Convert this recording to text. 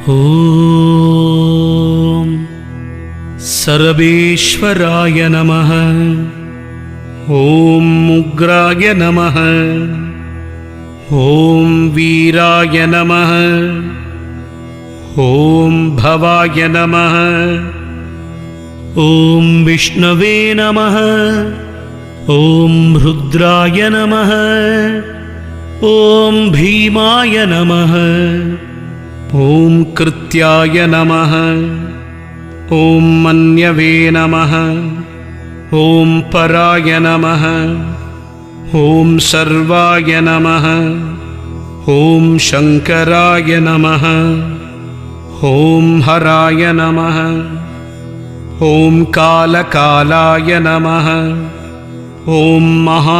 ಓಂ ಸರ್ವೇಶ್ವರಾಯ ನಮಃ. ಓಂ ಉಗ್ರಾಯ ನಮಃ. ಓಂ ವೀರಾಯ ನಮಃ. ಓಂ ಭವಾಯ ನಮಃ. ಓಂ ವಿಷ್ಣವೇ ನಮಃ. ಓಂ ರುದ್ರಾಯ ನಮಃ. ಓಂ ಭೀಮಾಯ ನಮಃ. ಓಂ ಕೃತ್ಯಾಯ ನಮಃ. ಓಂ ಮನ್ಯವೇ ನಮಃ. ಓಂ ಪರಾಯ ನಮಃ. ಓಂ ಸರ್ವಾಯ ನಮಃ. ಓಂ ಶಂಕರಾಯ ನಮಃ. ಓಂ ಹರಾಯ ನಮಃ. ಓಂ ಕಾಲಕಾಲಾಯ ನಮಃ. ಓಂ ಮಹಾ